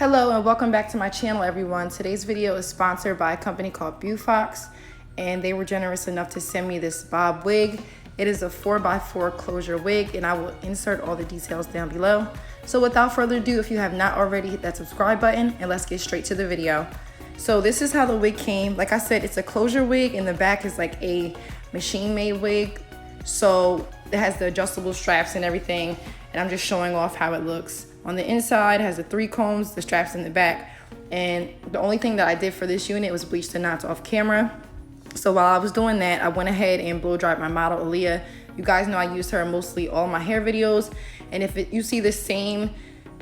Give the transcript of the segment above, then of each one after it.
Hello and welcome back to my channel, everyone. Today's video is sponsored by a company called Beaufox, and they were generous enough to send me this bob wig. It is a 4x4 closure wig, and I will insert all the details down below. So without further ado, if you have not already, hit that subscribe button and let's get straight to the video. So this is how the wig came. Like I said, it's a closure wig, and the back is like a machine-made wig. So it has the adjustable straps and everything, and I'm just showing off how it looks. On the inside, it has the 3 combs, the straps in the back, and the only thing that I did for this unit was bleach the knots off camera. So while I was doing that, I went ahead and blow dried my model, Aliyah. You guys know I use her in mostly all my hair videos, and if you see the same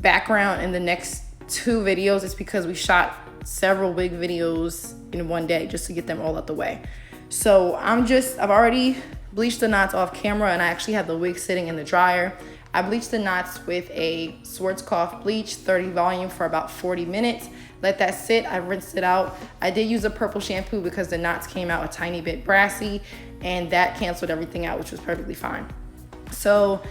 background in the next 2 videos, it's because we shot several wig videos in one day just to get them all out the way. So I've already bleached the knots off camera, and I actually have the wig sitting in the dryer. I bleached the knots with a Schwarzkopf bleach 30 volume for about 40 minutes. Let that sit. I rinsed it out. I did use a purple shampoo because the knots came out a tiny bit brassy, and that canceled everything out, which was perfectly fine. So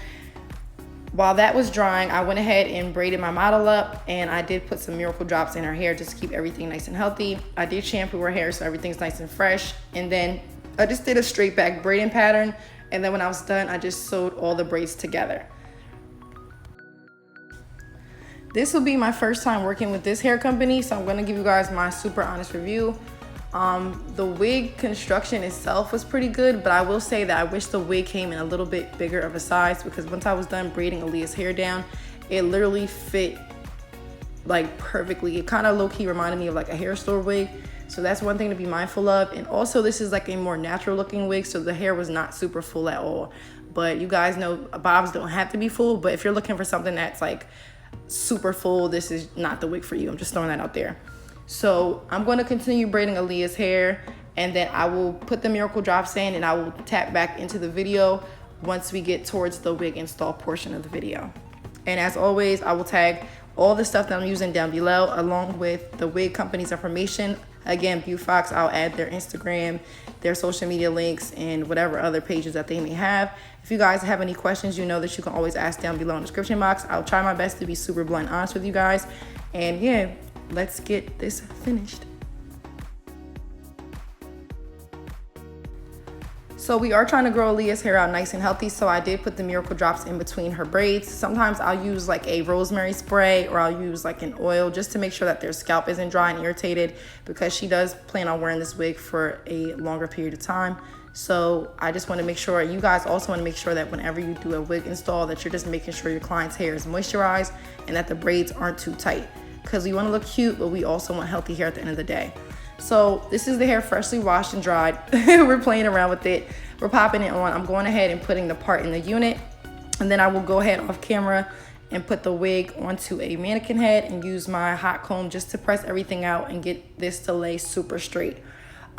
while that was drying, I went ahead and braided my model up, and I did put some miracle drops in her hair just to keep everything nice and healthy. I did shampoo her hair so everything's nice and fresh, and then I just did a straight back braiding pattern, and then when I was done, I just sewed all the braids together. This will be my first time working with this hair company, so I'm going to give you guys my super honest review. The wig construction itself was pretty good, but I will say that I wish the wig came in a little bit bigger of a size, because once I was done braiding Aliyah's hair down, it literally fit like perfectly. It kind of low-key reminded me of like a hair store wig, so that's one thing to be mindful of. And also, this is like a more natural looking wig, so the hair was not super full at all. But you guys know bobs don't have to be full, but if you're looking for something that's like super full, this is not the wig for you. I'm just throwing that out there. So I'm going to continue braiding Aliyah's hair, and then I will put the miracle drops in, and I will tap back into the video once we get towards the wig install portion of the video. And as always, I will tag all the stuff that I'm using down below, along with the wig company's information. Again, Beaufox, I'll add their Instagram, their social media links, and whatever other pages that they may have. If you guys have any questions, you know that you can always ask down below in the description box. I'll try my best to be super blunt and honest with you guys. And yeah, let's get this finished. So we are trying to grow Aliyah's hair out nice and healthy, so I did put the miracle drops in between her braids. Sometimes I'll use like a rosemary spray, or I'll use like an oil just to make sure that their scalp isn't dry and irritated, because she does plan on wearing this wig for a longer period of time. So I just want to make sure, you guys also want to make sure that whenever you do a wig install, that you're just making sure your client's hair is moisturized and that the braids aren't too tight, because we want to look cute, but we also want healthy hair at the end of the day. So this is the hair freshly washed and dried. We're playing around with it. We're popping it on. I'm going ahead and putting the part in the unit, and then I will go ahead off camera and put the wig onto a mannequin head and use my hot comb just to press everything out and get this to lay super straight.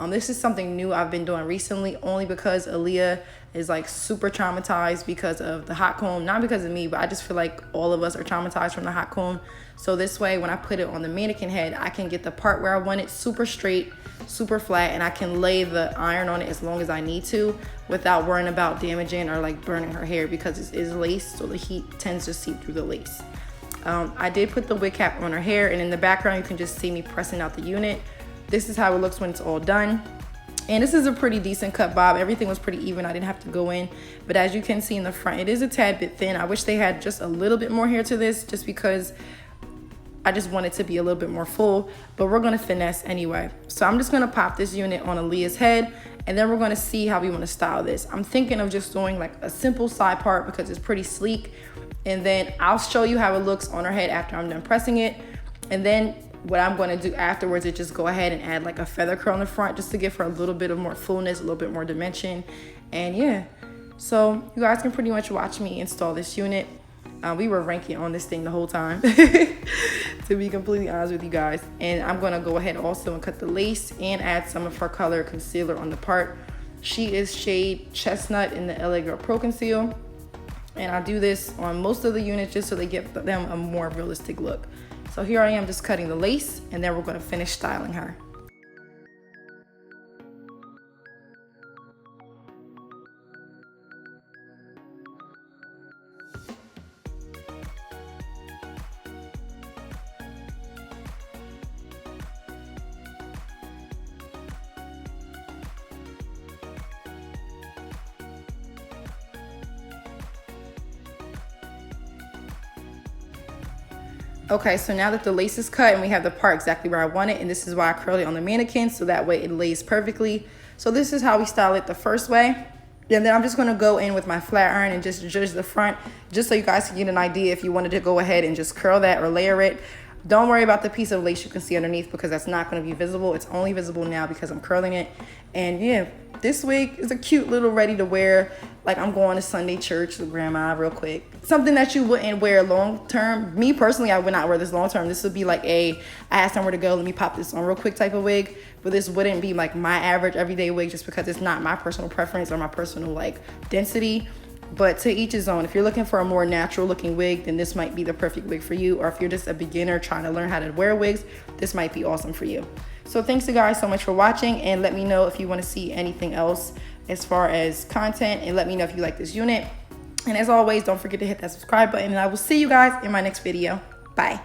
This is something new I've been doing recently, only because Aliyah is like super traumatized because of the hot comb. Not because of me, but I just feel like all of us are traumatized from the hot comb. So this way, when I put it on the mannequin head, I can get the part where I want it super straight, super flat, and I can lay the iron on it as long as I need to without worrying about damaging or like burning her hair, because it is lace, so the heat tends to seep through the lace. I did put the wig cap on her hair, and in the background, you can just see me pressing out the unit. This is how it looks when it's all done. And this is a pretty decent cut bob. Everything was pretty even. I didn't have to go in. But as you can see in the front, it is a tad bit thin. I wish they had just a little bit more hair to this, just because I just want it to be a little bit more full. But we're going to finesse anyway. So I'm just going to pop this unit on Aliyah's head, and then we're going to see how we want to style this. I'm thinking of just doing like a simple side part because it's pretty sleek. And then I'll show you how it looks on her head after I'm done pressing it. And then what I'm going to do afterwards is just go ahead and add like a feather curl in the front, just to give her a little bit of more fullness, a little bit more dimension. And yeah, so you guys can pretty much watch me install this unit. We were ranking on this thing the whole time, to be completely honest with you guys. And I'm going to go ahead also and cut the lace and add some of her color concealer on the part. She is shade Chestnut in the LA Girl Pro Conceal. And I do this on most of the units just so they give them a more realistic look. So here I am just cutting the lace, and then we're going to finish styling her. Okay, so now that the lace is cut and we have the part exactly where I want it, and this is why I curled it on the mannequin, so that way it lays perfectly. So this is how we style it the first way. And then I'm just gonna go in with my flat iron and just judge the front, just so you guys can get an idea if you wanted to go ahead and just curl that or layer it. Don't worry about the piece of lace you can see underneath because that's not gonna be visible. It's only visible now because I'm curling it. And yeah, this wig is a cute little ready to wear, like I'm going to Sunday church with grandma real quick. Something that you wouldn't wear long term. Me personally, I would not wear this long term. This would be like I asked somewhere to go, let me pop this on real quick type of wig. But this wouldn't be like my average everyday wig just because it's not my personal preference or my personal like density. But to each his own. If you're looking for a more natural looking wig, then this might be the perfect wig for you. Or if you're just a beginner trying to learn how to wear wigs, this might be awesome for you. So thanks you guys so much for watching, and let me know if you want to see anything else as far as content, and let me know if you like this unit. And as always, don't forget to hit that subscribe button, and I will see you guys in my next video. Bye.